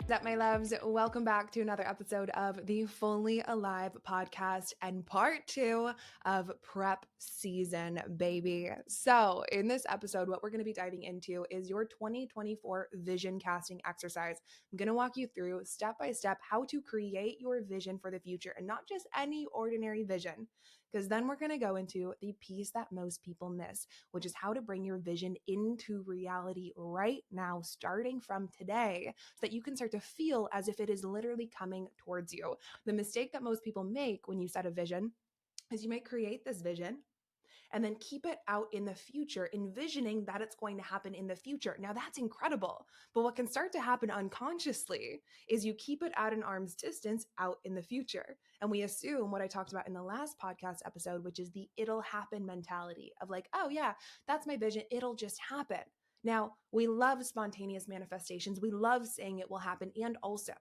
What's up, my loves? Welcome back to another episode of the Fully Alive podcast and part 2 of prep season, baby. So in this episode, what we're going to be diving into is your 2024 vision casting exercise. I'm going to walk you through step by step how to create your vision for the future, and not just any ordinary vision, because then we're going to go into the piece that most people miss, which is how to bring your vision into reality right now, starting from today, so that you can start to feel as if it is literally coming towards you. The mistake that most people make when you set a vision is you may create this vision and then keep it out in the future, envisioning that it's going to happen in the future. Now that's incredible. But what can start to happen unconsciously is you keep it at an arm's distance out in the future. And we assume what I talked about in the last podcast episode, which is the it'll happen mentality of like, oh yeah, that's my vision. It'll just happen. Now, we love spontaneous manifestations. We love saying it will happen. And also,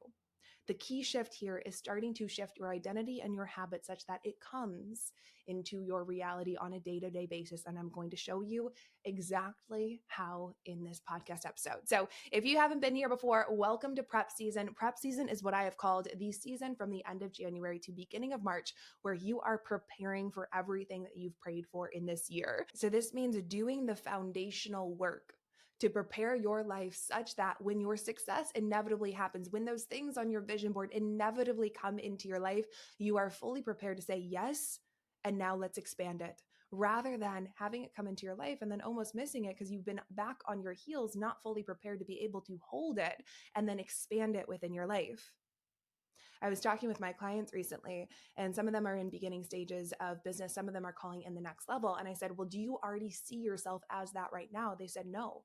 the key shift here is starting to shift your identity and your habits such that it comes into your reality on a day-to-day basis. And I'm going to show you exactly how in this podcast episode. So if you haven't been here before, welcome to prep season. Prep season is what I have called the season from the end of January to beginning of March, where you are preparing for everything that you've prayed for in this year. So this means doing the foundational work to prepare your life such that when your success inevitably happens, when those things on your vision board inevitably come into your life, you are fully prepared to say yes, and now let's expand it, rather than having it come into your life and then almost missing it because you've been back on your heels, not fully prepared to be able to hold it and then expand it within your life. I was talking with my clients recently, and some of them are in beginning stages of business. Some of them are calling in the next level. And I said, well, do you already see yourself as that right now? They said, no.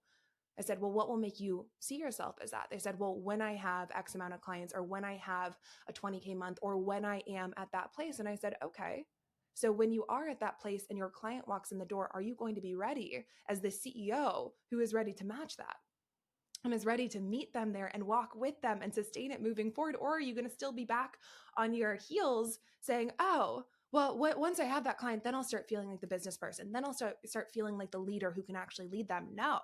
I said, well, what will make you see yourself as that? They said, well, when I have X amount of clients, or when I have a 20K month, or when I am at that place. And I said, okay. So when you are at that place and your client walks in the door, are you going to be ready as the CEO who is ready to match that and is ready to meet them there and walk with them and sustain it moving forward? Or are you going to still be back on your heels saying, oh, well, once I have that client, then I'll start feeling like the business person. Then I'll start feeling like the leader who can actually lead them. No,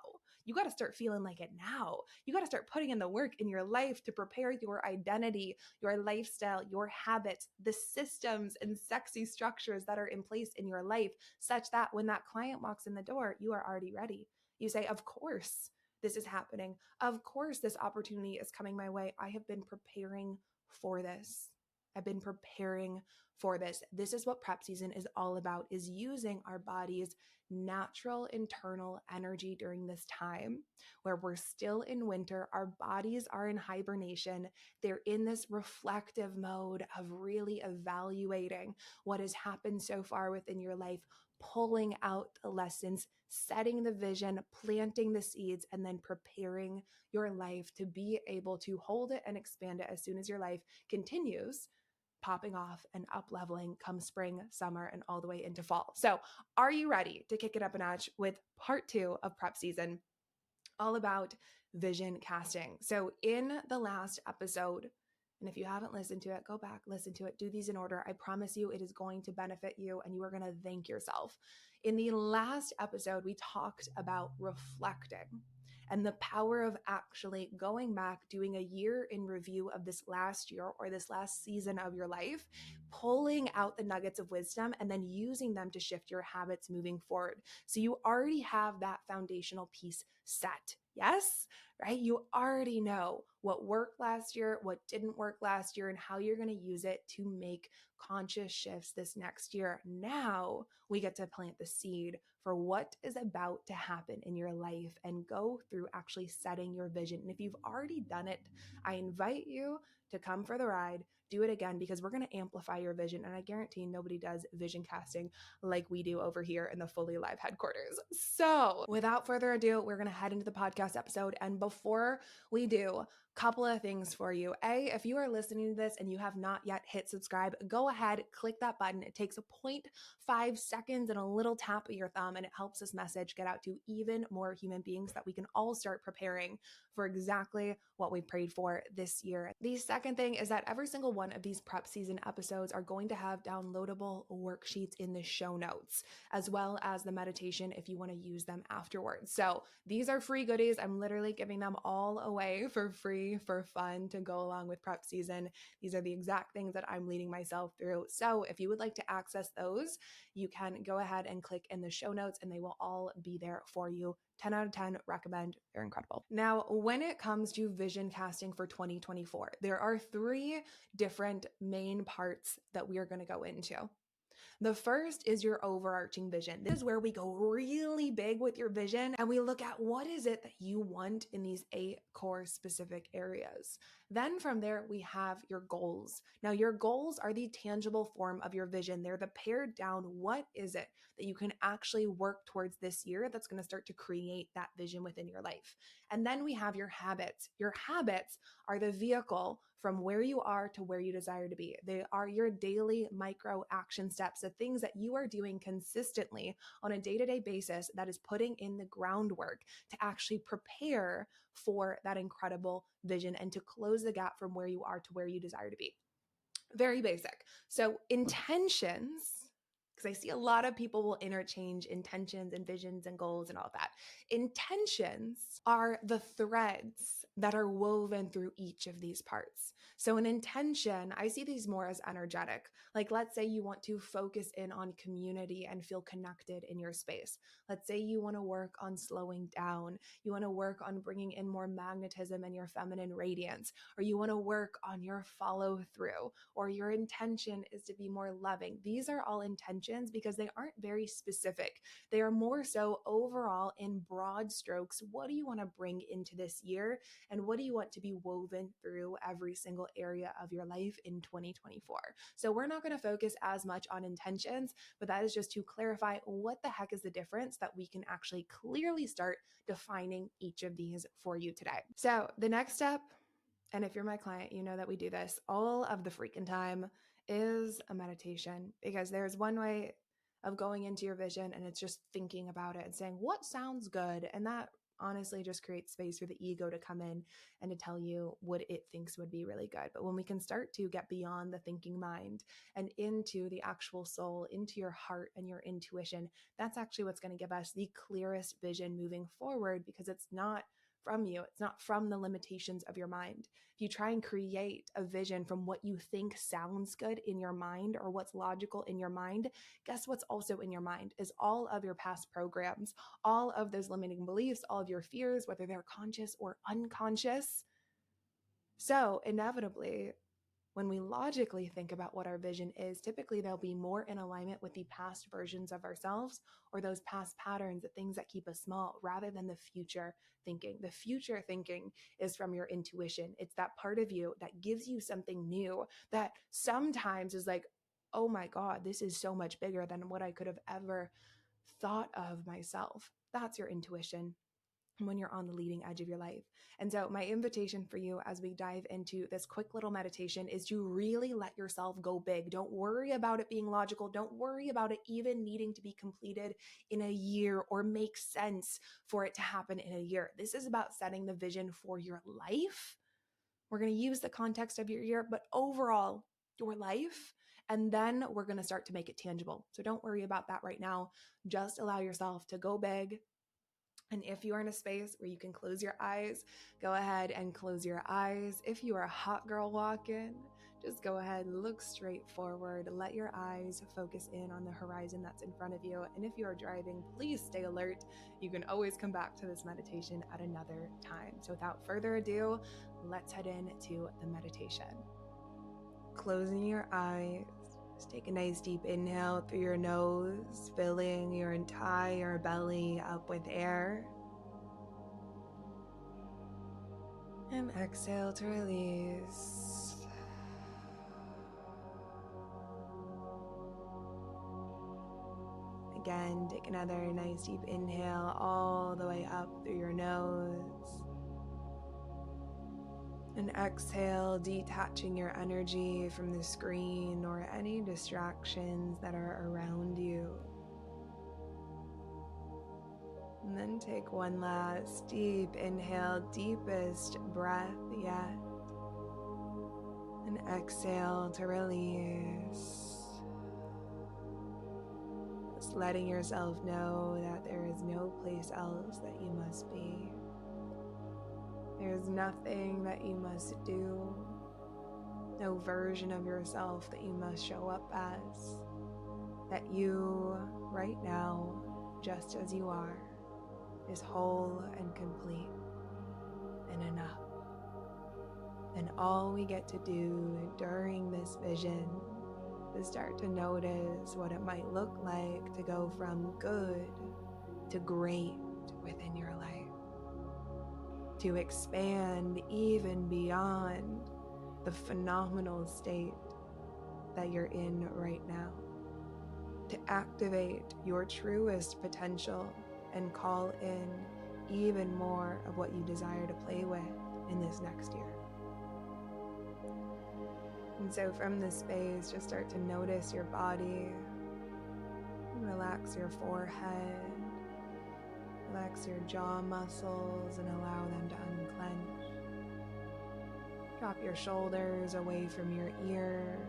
you got to start feeling like it now. You got to start putting in the work in your life to prepare your identity, your lifestyle, your habits, the systems and sexy structures that are in place in your life, such that when that client walks in the door, you are already ready. You say, of course, this is happening. Of course, this opportunity is coming my way. I have been preparing for this. I've been preparing for this. This is what prep season is all about, is using our body's natural internal energy during this time where we're still in winter. Our bodies are in hibernation. They're in this reflective mode of really evaluating what has happened so far within your life, pulling out the lessons, setting the vision, planting the seeds, and then preparing your life to be able to hold it and expand it as soon as your life continues popping off and up leveling come spring, summer, and all the way into fall. So are you ready to kick it up a notch with part 2 of prep season, all about vision casting? So in the last episode, and if you haven't listened to it, go back, listen to it, do these in order. I promise you it is going to benefit you and you are going to thank yourself. In the last episode, we talked about reflecting and the power of actually going back, doing a year in review of this last year or this last season of your life, pulling out the nuggets of wisdom and then using them to shift your habits moving forward. So you already have that foundational piece set. Yes, right? You already know what worked last year, what didn't work last year, and how you're going to use it to make conscious shifts this next year. Now we get to plant the seed for what is about to happen in your life and go through actually setting your vision. And if you've already done it, I invite you to come for the ride, do it again, because we're going to amplify your vision. And I guarantee nobody does vision casting like we do over here in the Fully Live headquarters. So without further ado, we're going to head into the podcast episode. And before we do, couple of things for you. A, if you are listening to this and you have not yet hit subscribe, go ahead, click that button. It takes a 0.5 seconds and a little tap of your thumb, and it helps this message get out to even more human beings that we can all start preparing for exactly what we prayed for this year. The second thing is that every single one of these prep season episodes are going to have downloadable worksheets in the show notes, as well as the meditation if you want to use them afterwards. So these are free goodies. I'm literally giving them all away for free free for fun to go along with prep season. These are the exact things that I'm leading myself through. So if you would like to access those, you can go ahead and click in the show notes and they will all be there for you. 10 out of 10 recommend. They're incredible. Now, when it comes to vision casting for 2024, there are 3 different main parts that we are going to go into. The first is your overarching vision. This is where we go really big with your vision and we look at what is it that you want in these 8 core specific areas. Then from there, we have your goals. Now, your goals are the tangible form of your vision. They're the pared down, what is it that you can actually work towards this year that's going to start to create that vision within your life. And then we have your habits. Your habits are the vehicle from where you are to where you desire to be. They are your daily micro action steps, the things that you are doing consistently on a day-to-day basis that is putting in the groundwork to actually prepare for that incredible vision and to close the gap from where you are to where you desire to be. Very basic. So intentions, because I see a lot of people will interchange intentions and visions and goals and all of that. Intentions are the threads that are woven through each of these parts. So an intention, I see these more as energetic. Like let's say you want to focus in on community and feel connected in your space. Let's say you want to work on slowing down. You want to work on bringing in more magnetism and your feminine radiance, or you want to work on your follow through, or your intention is to be more loving. These are all intentions because they aren't very specific. They are more so overall in broad strokes. What do you want to bring into this year? And what do you want to be woven through every single area of your life in 2024? So we're not going to focus as much on intentions, but that is just to clarify what the heck is the difference that we can actually clearly start defining each of these for you today. So the next step, and if you're my client, you know that we do this all of the freaking time, is a meditation, because there's one way of going into your vision and it's just thinking about it and saying, what sounds good? And that honestly just creates space for the ego to come in and to tell you what it thinks would be really good. But when we can start to get beyond the thinking mind and into the actual soul, into your heart and your intuition, that's actually what's going to give us the clearest vision moving forward, because it's not from you. It's not from the limitations of your mind. If you try and create a vision from what you think sounds good in your mind or what's logical in your mind, guess what's also in your mind is all of your past programs, all of those limiting beliefs, all of your fears, whether they're conscious or unconscious. So inevitably, when we logically think about what our vision is, typically they'll be more in alignment with the past versions of ourselves or those past patterns, the things that keep us small, rather than the future thinking. The future thinking is from your intuition. It's that part of you that gives you something new that sometimes is like, oh my God, this is so much bigger than what I could have ever thought of myself. That's your intuition when you're on the leading edge of your life. And so my invitation for you as we dive into this quick little meditation is to really let yourself go big. Don't worry about it being logical. Don't worry about it even needing to be completed in a year or make sense for it to happen in a year. This is about setting the vision for your life. We're going to use the context of your year, but overall, your life. And then we're going to start to make it tangible. So don't worry about that right now. Just allow yourself to go big. And if you are in a space where you can close your eyes, go ahead and close your eyes. If you are a hot girl walking, just go ahead, look straight forward, let your eyes focus in on the horizon that's in front of you. And if you are driving, please stay alert. You can always come back to this meditation at another time. So without further ado, let's head into the meditation. Closing your eyes. Just take a nice deep inhale through your nose, filling your entire belly up with air. And exhale to release. Again, take another nice deep inhale all the way up through your nose. And exhale, detaching your energy from the screen or any distractions that are around you. And then take one last deep inhale, deepest breath yet. And exhale to release. Just letting yourself know that there is no place else that you must be. There's nothing that you must do, no version of yourself that you must show up as, that you, right now, just as you are, is whole and complete and enough. And all we get to do during this vision is start to notice what it might look like to go from good to great within your life, to expand even beyond the phenomenal state that you're in right now, to activate your truest potential and call in even more of what you desire to play with in this next year. And so from this space, just start to notice your body. Relax your forehead, relax your jaw muscles and allow them to unclench. Drop your shoulders away from your ears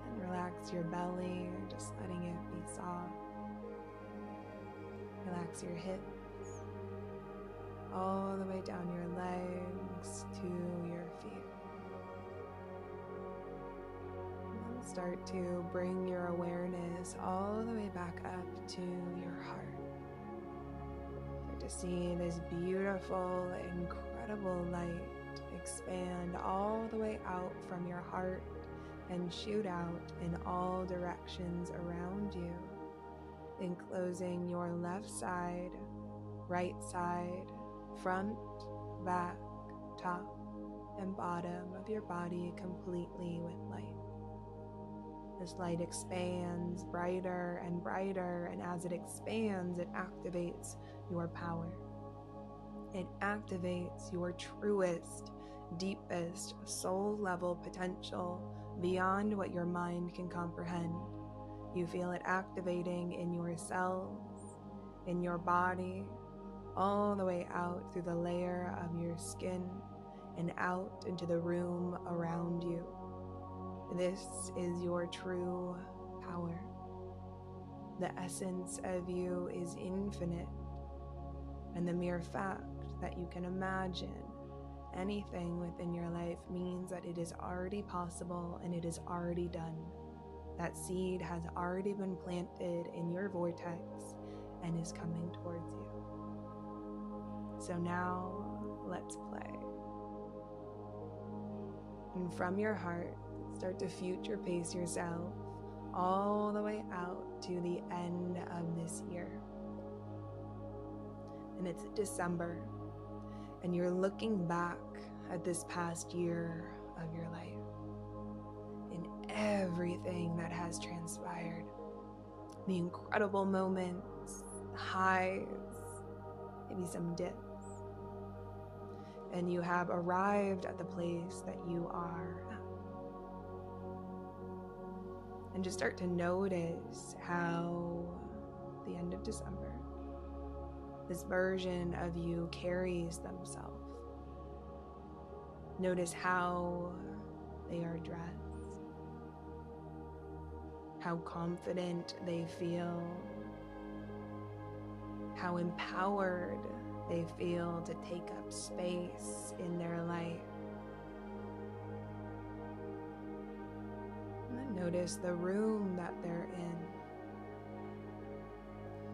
and relax your belly, just letting it be soft. Relax your hips, all the way down your legs to your feet. Start to bring your awareness all the way back up to your heart. Start to see this beautiful, incredible light expand all the way out from your heart and shoot out in all directions around you, enclosing your left side, right side, front, back, top, and bottom of your body completely with light. This light expands brighter and brighter, and as it expands, it activates your power. It activates your truest, deepest, soul-level potential beyond what your mind can comprehend. You feel it activating in your cells, in your body, all the way out through the layer of your skin and out into the room around you. This is your true power. The essence of you is infinite, and the mere fact that you can imagine anything within your life means that it is already possible and it is already done. That seed has already been planted in your vortex and is coming towards you. So now, let's play. And from your heart, start to future pace yourself all the way out to the end of this year. And it's December, and you're looking back at this past year of your life and everything that has transpired. The incredible moments, highs, maybe some dips. And you have arrived at the place that you are at. And just start to notice how the end of December, this version of you carries themselves. Notice how they are dressed, how confident they feel, how empowered they feel to take up space in their life. And then notice the room that they're in.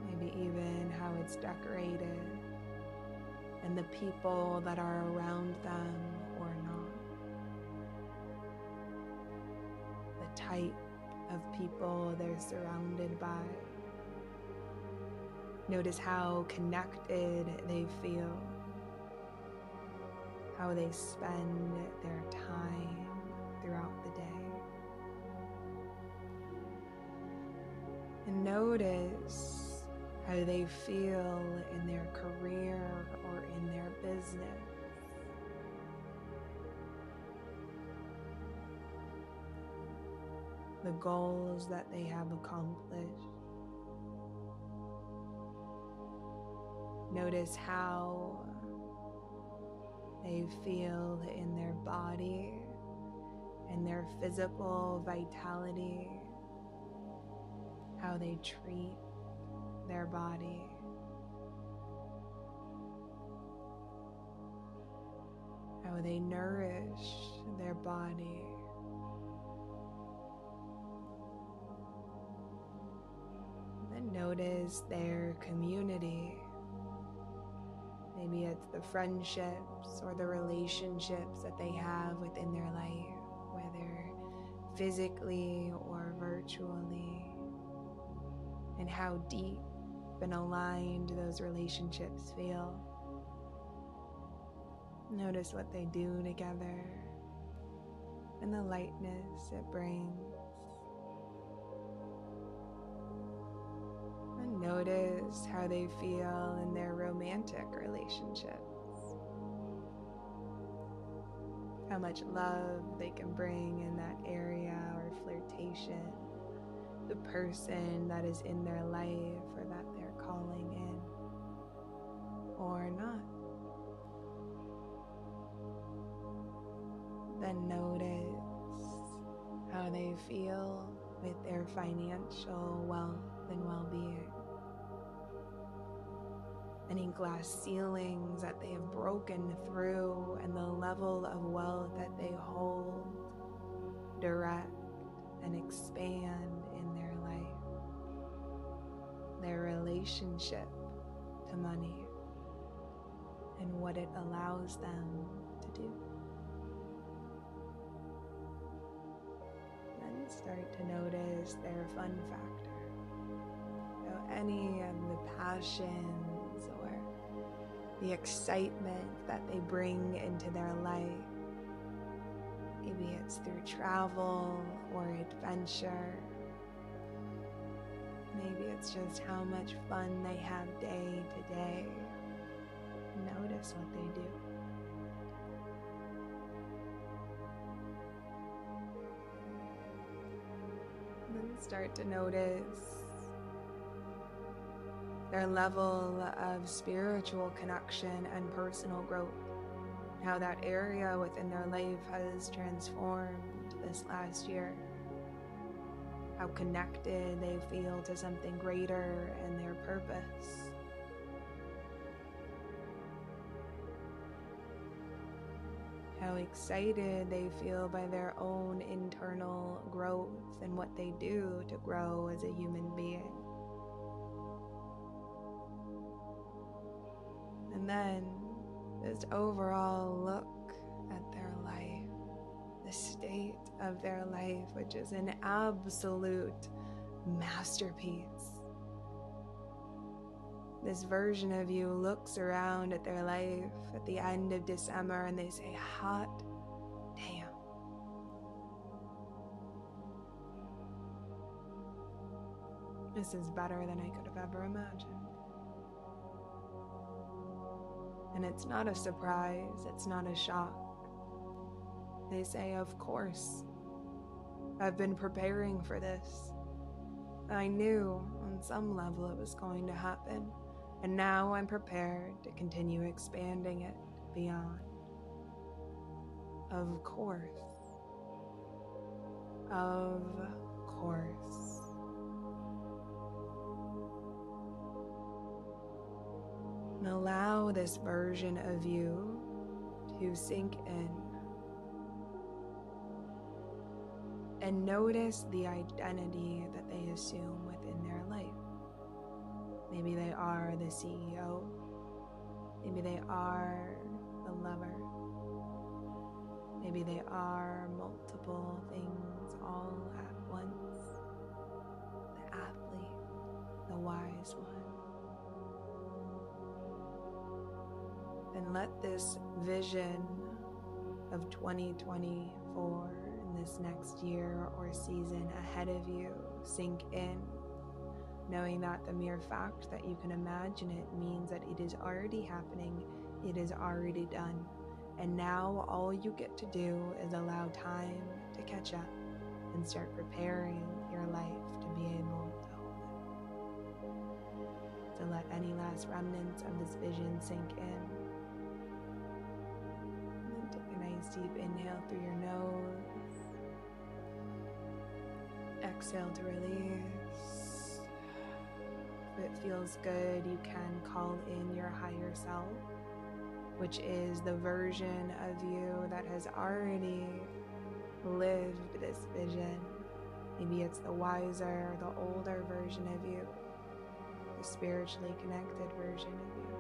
Maybe even how it's decorated and the people that are around them or not. The type of people they're surrounded by. Notice how connected they feel, how they spend their time throughout the day. And notice how they feel in their career or in their business. The goals that they have accomplished. Notice how they feel in their body and their physical vitality, how they treat their body. how they nourish their body. Then notice their community. Maybe it's the friendships or the relationships that they have within their life, whether physically or virtually, and how deep and aligned those relationships feel. Notice what they do together and the lightness it brings. And notice how they feel in their romantic relationships. How much love they can bring in that area or flirtation. The person that is in their life or that they're calling in or not. Then notice how they feel with their financial wealth and well-being. Any glass ceilings that they have broken through and the level of wealth that they hold, direct and expand in their life. Their relationship to money and what it allows them to do. Then start to notice their fun factor. So any of the passions or the excitement that they bring into their life. Maybe it's through travel or adventure. Maybe it's just how much fun they have day to day. Notice what they do. Then start to notice their level of spiritual connection and personal growth. How that area within their life has transformed this last year. How connected they feel to something greater and their purpose. How excited they feel by their own internal growth and what they do to grow as a human being. And then this overall look at their life, the state of their life, which is an absolute masterpiece. This version of you looks around at their life at the end of December and they say, hot damn. This is better than I could have ever imagined. And it's not a surprise, it's not a shock. They say, of course. I've been preparing for this. I knew on some level it was going to happen, and now I'm prepared to continue expanding it beyond. Of course. Of course. And allow this version of you to sink in. And notice the identity that they assume within their life. Maybe they are the CEO. Maybe they are the lover. Maybe they are multiple things all at once. The athlete, the wise one. And let this vision of 2024 and this next year or season ahead of you sink in, knowing that the mere fact that you can imagine it means that it is already happening, it is already done. And now all you get to do is allow time to catch up and start preparing your life to be able to hold it. So let any last remnants of this vision sink in. Deep inhale through your nose. Exhale to release. If it feels good, you can call in your higher self. which is the version of you that has already lived this vision. Maybe it's the wiser, the older version of you, the spiritually connected version of you.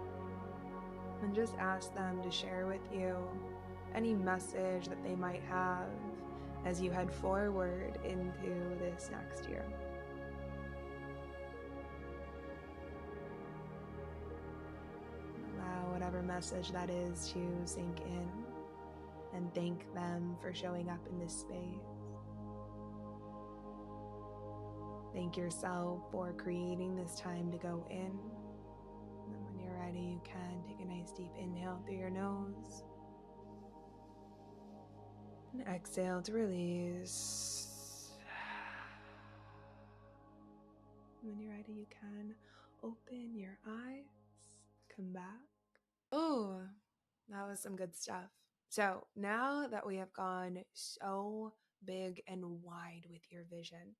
And just ask them to share with you any message that they might have as you head forward into this next year. Allow whatever message that is to sink in, and thank them for showing up in this space. Thank yourself for creating this time to go in. And then when you're ready, you can take a nice deep inhale through your nose. And exhale to release. When you're ready, you can open your eyes, come back. Oh, that was some good stuff. So now that we have gone so big and wide with your vision,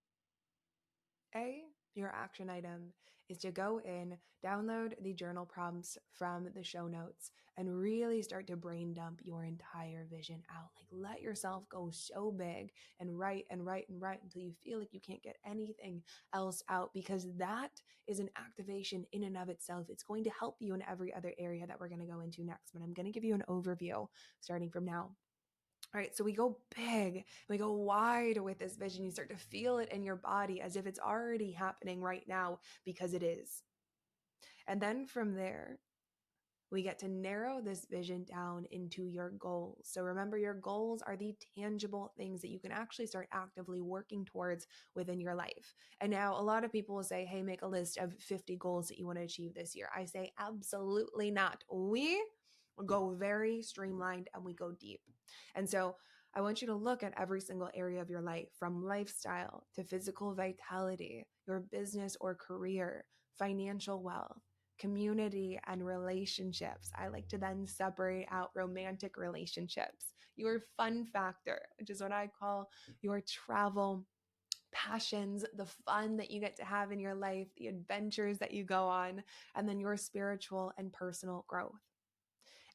your action item is to go in, download the journal prompts from the show notes, and really start to brain dump your entire vision out. Like, let yourself go so big and write and write and write until you feel like you can't get anything else out, because that is an activation in and of itself. It's going to help you in every other area that we're going to go into next, but I'm going to give you an overview starting from now. All right, so we go big, we go wide with this vision. You start to feel it in your body as if it's already happening right now, because it is. And then from there, we get to narrow this vision down into your goals. So remember, your goals are the tangible things that you can actually start actively working towards within your life. And now a lot of people will say, hey, make a list of 50 goals that you want to achieve this year. I say, absolutely not. We go very streamlined and we go deep. And so I want you to look at every single area of your life, from lifestyle to physical vitality, your business or career, financial wealth, community, and relationships. I like to then separate out romantic relationships, your fun factor, which is what I call your travel passions, the fun that you get to have in your life, the adventures that you go on, and then your spiritual and personal growth.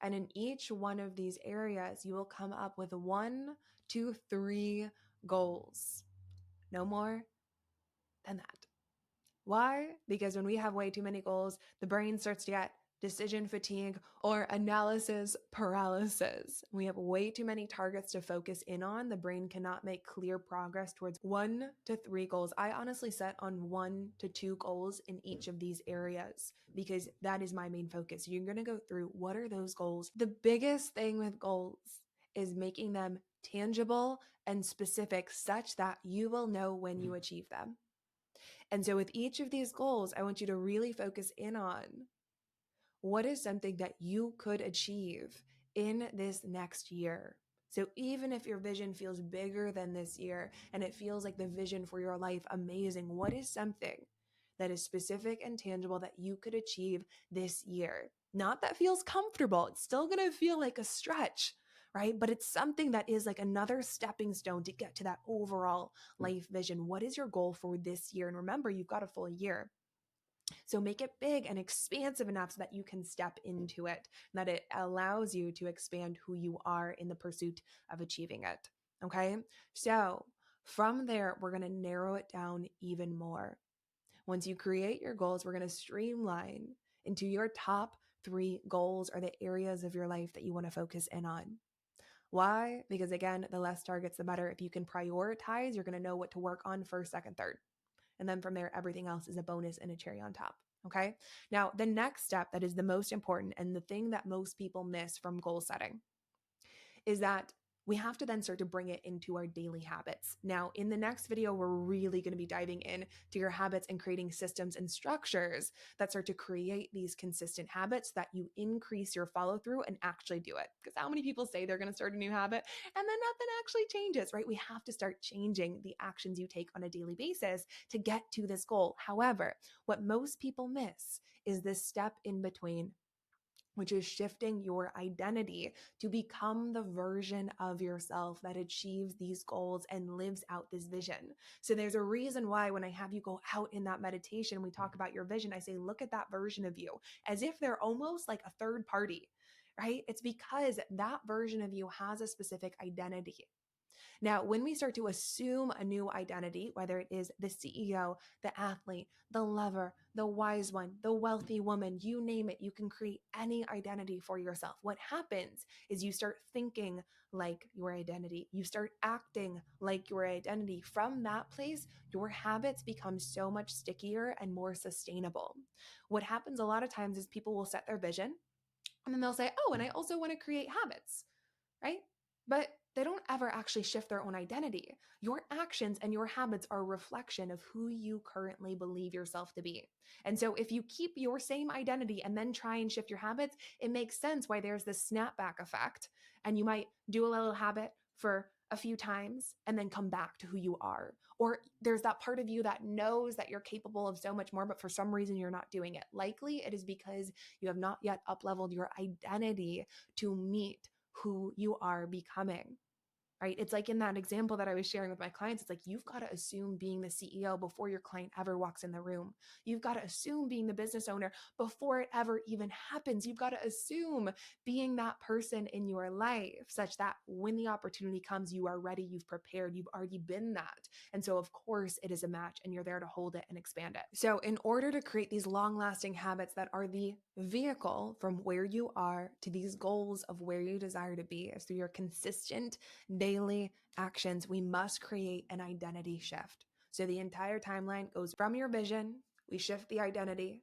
And in each one of these areas, you will come up with 1 to 3 goals. No more than that. Why? Because when we have way too many goals, the brain starts to get decision fatigue or analysis paralysis. We have way too many targets to focus in on. The brain cannot make clear progress towards 1 to 3 goals. I honestly set on 1 to 2 goals in each of these areas because that is my main focus. You're going to go through, what are those goals? The biggest thing with goals is making them tangible and specific, such that you will know when you achieve them. And so with each of these goals, I want you to really focus in on, what is something that you could achieve in this next year? So even if your vision feels bigger than this year and it feels like the vision for your life amazing, what is something that is specific and tangible that you could achieve this year? Not that feels comfortable. It's still going to feel like a stretch, right? But it's something that is like another stepping stone to get to that overall life vision. What is your goal for this year? And remember, you've got a full year. So make it big and expansive enough so that you can step into it, that it allows you to expand who you are in the pursuit of achieving it. Okay. So from there, we're going to narrow it down even more. Once you create your goals, we're going to streamline into your top 3 goals, or the areas of your life that you want to focus in on. Why? Because again, the less targets, the better. If you can prioritize, you're going to know what to work on first, second, third. And then from there, everything else is a bonus and a cherry on top. Okay. Now, the next step that is the most important, and the thing that most people miss from goal setting, is that we have to then start to bring it into our daily habits. Now, in the next video, we're really going to be diving in to your habits and creating systems and structures that start to create these consistent habits that you increase your follow through and actually do it. Because how many people say they're going to start a new habit and then nothing actually changes, right? We have to start changing the actions you take on a daily basis to get to this goal. However, what most people miss is this step in between, which is shifting your identity to become the version of yourself that achieves these goals and lives out this vision. So there's a reason why when I have you go out in that meditation, we talk about your vision, I say, look at that version of you as if they're almost like a third party, right? It's because that version of you has a specific identity. Now, when we start to assume a new identity, whether it is the CEO, the athlete, the lover, the wise one, the wealthy woman, you name it, you can create any identity for yourself. What happens is you start thinking like your identity, you start acting like your identity. From that place, your habits become so much stickier and more sustainable. What happens a lot of times is people will set their vision and then they'll say, oh, and I also want to create habits, right? But they don't ever actually shift their own identity. Your actions and your habits are a reflection of who you currently believe yourself to be. And so if you keep your same identity and then try and shift your habits, it makes sense why there's this snapback effect. And you might do a little habit for a few times and then come back to who you are. Or there's that part of you that knows that you're capable of so much more, but for some reason you're not doing it. Likely it is because you have not yet up-leveled your identity to meet who you are becoming, right? It's like in that example that I was sharing with my clients, it's like you've got to assume being the CEO before your client ever walks in the room. You've got to assume being the business owner before it ever even happens. You've got to assume being that person in your life such that when the opportunity comes, you are ready, you've prepared, you've already been that. And so, of course, it is a match and you're there to hold it and expand it. So, in order to create these long lasting habits that are the vehicle from where you are to these goals of where you desire to be, is through your consistent daily actions, we must create an identity shift. So the entire timeline goes from your vision, we shift the identity,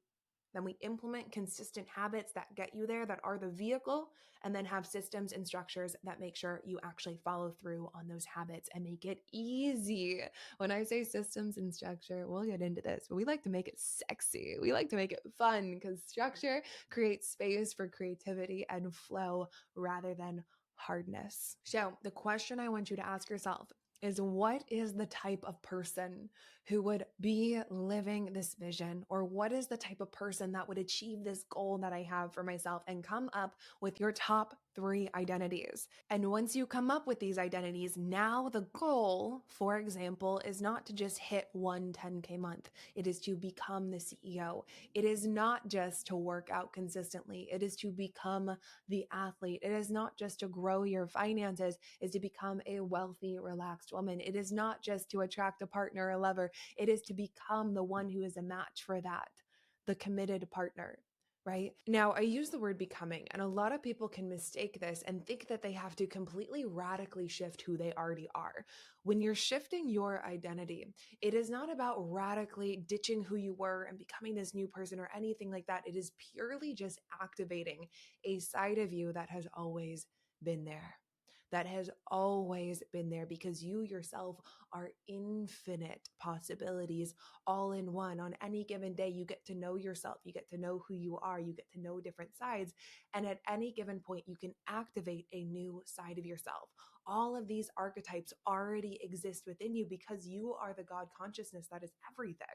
then we implement consistent habits that get you there, that are the vehicle, and then have systems and structures that make sure you actually follow through on those habits and make it easy. When I say systems and structure, we'll get into this, but we like to make it sexy. We like to make it fun because structure creates space for creativity and flow rather than hardness. So the question I want you to ask yourself is, what is the type of person who would be living this vision? Or what is the type of person that would achieve this goal that I have for myself? And come up with your top 3 identities. And once you come up with these identities, now the goal, for example, is not to just hit one 10K month. It is to become the CEO. It is not just to work out consistently. It is to become the athlete. It is not just to grow your finances. It's to become a wealthy, relaxed woman. It is not just to attract a partner or a lover. It is to become the one who is a match for that, the committed partner. Right? Now, I use the word becoming, and a lot of people can mistake this and think that they have to completely radically shift who they already are. When you're shifting your identity, it is not about radically ditching who you were and becoming this new person or anything like that. It is purely just activating a side of you that has always been there. That has always been there because you yourself are infinite possibilities all in one. On any given day, you get to know yourself, you get to know who you are, you get to know different sides. And at any given point, you can activate a new side of yourself. All of these archetypes already exist within you because you are the God consciousness that is everything,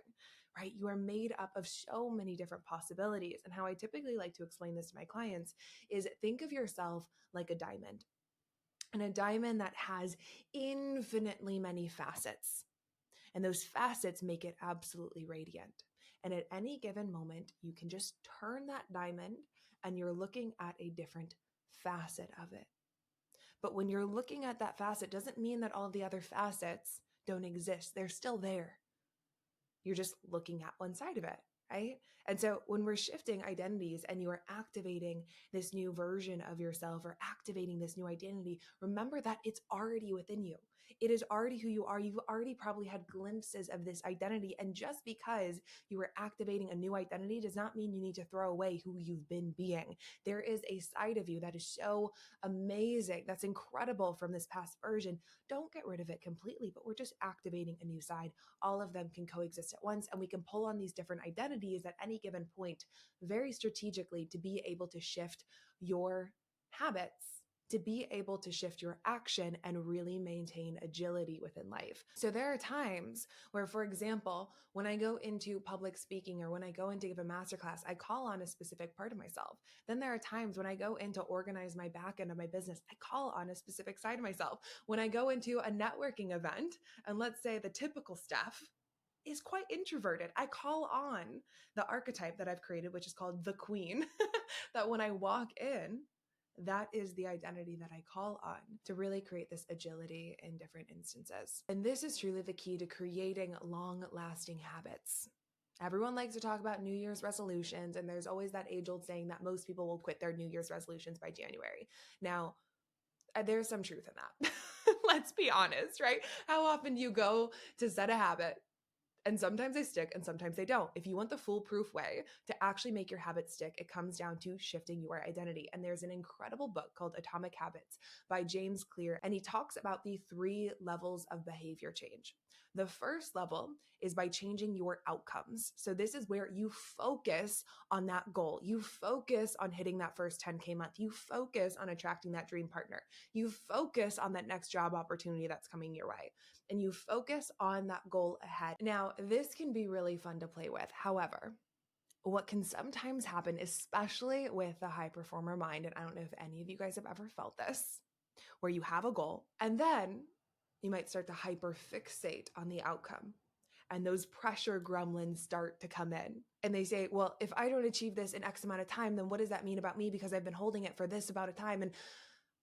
right? You are made up of so many different possibilities. And how I typically like to explain this to my clients is, think of yourself like a diamond. And a diamond that has infinitely many facets. And those facets make it absolutely radiant. And at any given moment, you can just turn that diamond and you're looking at a different facet of it. But when you're looking at that facet, doesn't mean that all the other facets don't exist. They're still there. You're just looking at one side of it, right? And so when we're shifting identities and you are activating this new version of yourself or activating this new identity, remember that it's already within you. It is already who you are. You've already probably had glimpses of this identity. And just because you are activating a new identity does not mean you need to throw away who you've been being. There is a side of you that is so amazing, that's incredible from this past version. Don't get rid of it completely, but we're just activating a new side. All of them can coexist at once, and we can pull on these different identities at any given point very strategically to be able to shift your habits, to be able to shift your action and really maintain agility within life. So there are times where, for example, when I go into public speaking or when I go in to give a masterclass, I call on a specific part of myself. Then there are times when I go in to organize my back end of my business, I call on a specific side of myself. When I go into a networking event, and let's say the typical STEF is quite introverted, I call on the archetype that I've created, which is called the queen, that when I walk in, that is the identity that I call on to really create this agility in different instances. And this is truly the key to creating long-lasting habits. Everyone likes to talk about New Year's resolutions, and there's always that age-old saying that most people will quit their New Year's resolutions by January. Now, there's some truth in that. Let's be honest, right? How often do you go to set a habit and sometimes they stick and sometimes they don't. If you want the foolproof way to actually make your habits stick, it comes down to shifting your identity. And there's an incredible book called Atomic Habits by James Clear, and he talks about the 3 levels of behavior change. The first level is by changing your outcomes. So this is where you focus on that goal. You focus on hitting that first 10K month. You focus on attracting that dream partner. You focus on that next job opportunity that's coming your way. And you focus on that goal ahead. Now, this can be really fun to play with. However, what can sometimes happen, especially with the high performer mind, and I don't know if any of you guys have ever felt this, where you have a goal and then you might start to hyperfixate on the outcome. And those pressure gremlins start to come in. And they say, well, if I don't achieve this in X amount of time, then what does that mean about me? Because I've been holding it for this amount of time. And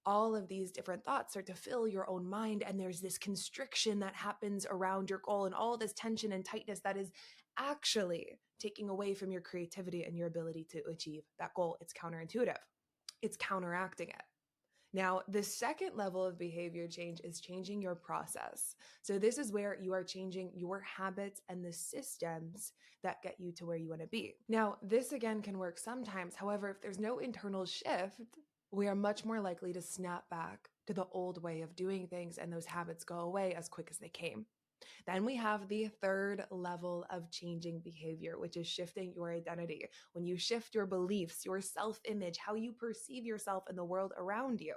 all of these different thoughts start to fill your own mind. And there's this constriction that happens around your goal and all this tension and tightness that is actually taking away from your creativity and your ability to achieve that goal. It's counterintuitive. It's counteracting it. Now, the second level of behavior change is changing your process. So this is where you are changing your habits and the systems that get you to where you want to be. Now, this again can work sometimes. However, if there's no internal shift, we are much more likely to snap back to the old way of doing things, and those habits go away as quick as they came. Then we have the third level of changing behavior, which is shifting your identity. When you shift your beliefs, your self-image, how you perceive yourself and the world around you,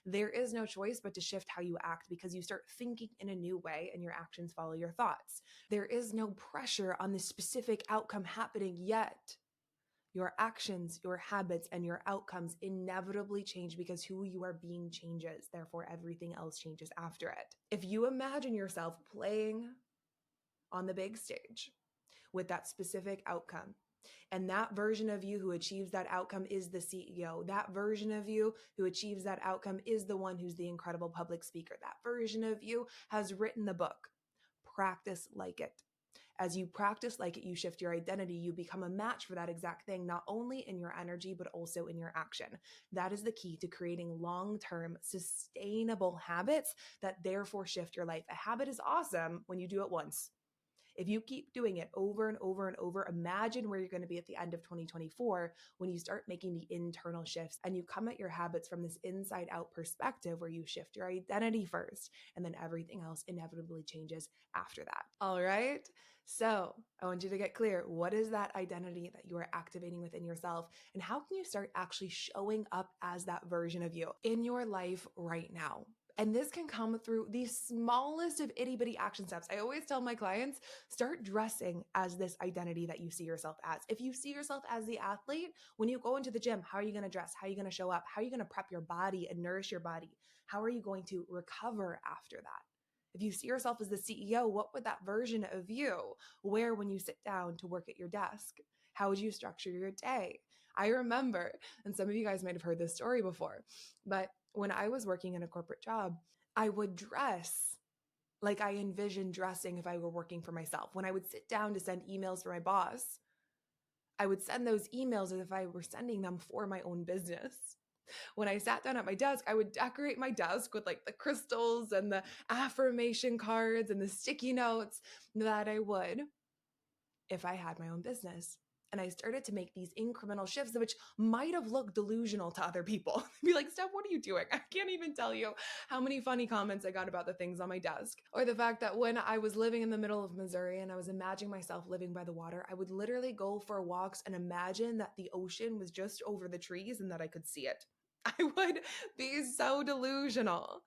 there is no choice but to shift how you act, because you start thinking in a new way and your actions follow your thoughts. There is no pressure on the specific outcome happening yet. Your actions, your habits, and your outcomes inevitably change because who you are being changes. Therefore, everything else changes after it. If you imagine yourself playing on the big stage with that specific outcome, and that version of you who achieves that outcome is the CEO. That version of you who achieves that outcome is the one who's the incredible public speaker. That version of you has written the book. Practice like it. As you practice like it, you shift your identity, you become a match for that exact thing, not only in your energy, but also in your action. That is the key to creating long-term, sustainable habits that therefore shift your life. A habit is awesome when you do it once. If you keep doing it over and over and over, imagine where you're going to be at the end of 2024 when you start making the internal shifts and you come at your habits from this inside out perspective where you shift your identity first and then everything else inevitably changes after that. All right. So I want you to get clear. What is that identity that you are activating within yourself? And how can you start actually showing up as that version of you in your life right now? And this can come through the smallest of itty bitty action steps. I always tell my clients, start dressing as this identity that you see yourself as. If you see yourself as the athlete, when you go into the gym, how are you going to dress? How are you going to show up? How are you going to prep your body and nourish your body? How are you going to recover after that? If you see yourself as the CEO, what would that version of you wear when you sit down to work at your desk? How would you structure your day? I remember, and some of you guys might have heard this story before, but when I was working in a corporate job, I would dress like I envisioned dressing if I were working for myself. When I would sit down to send emails for my boss, I would send those emails as if I were sending them for my own business. When I sat down at my desk, I would decorate my desk with like the crystals and the affirmation cards and the sticky notes that I would if I had my own business. And I started to make these incremental shifts, which might have looked delusional to other people. Be like, Steph, what are you doing? I can't even tell you how many funny comments I got about the things on my desk. Or the fact that when I was living in the middle of Missouri and I was imagining myself living by the water, I would literally go for walks and imagine that the ocean was just over the trees and that I could see it. I would be so delusional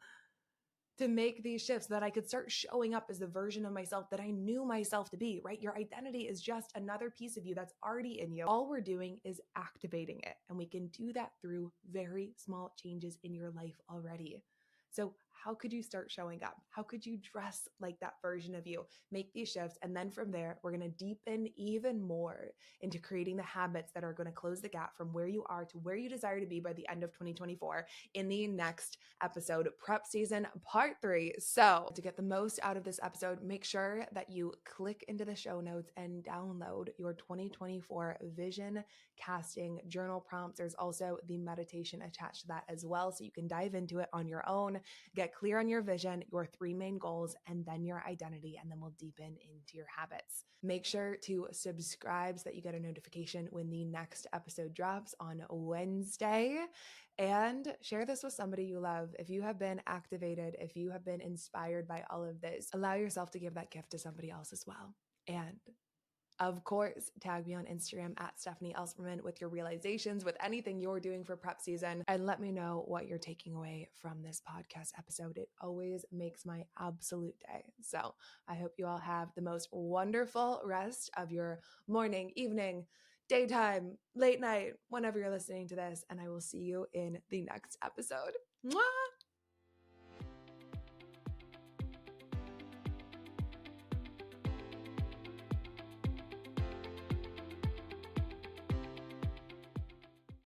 to make these shifts so that I could start showing up as the version of myself that I knew myself to be, right? Your identity is just another piece of you that's already in you. All we're doing is activating it. And we can do that through very small changes in your life already. So how could you start showing up? How could you dress like that version of you? Make these shifts. And then from there, we're going to deepen even more into creating the habits that are going to close the gap from where you are to where you desire to be by the end of 2024 in the next episode, Prep Season Part 3. So to get the most out of this episode, make sure that you click into the show notes and download your 2024 vision casting journal prompts. There's also the meditation attached to that as well. So you can dive into it on your own, get clear on your vision, your 3 main goals, and then your identity, and then we'll deepen into your habits. Make sure to subscribe so that you get a notification when the next episode drops on Wednesday. And share this with somebody you love. If you have been activated, if you have been inspired by all of this, allow yourself to give that gift to somebody else as well. And of course, tag me on Instagram at Stephanie Elsperman with your realizations, with anything you're doing for prep season, and let me know what you're taking away from this podcast episode. It always makes my absolute day. So I hope you all have the most wonderful rest of your morning, evening, daytime, late night, whenever you're listening to this, and I will see you in the next episode. Mwah!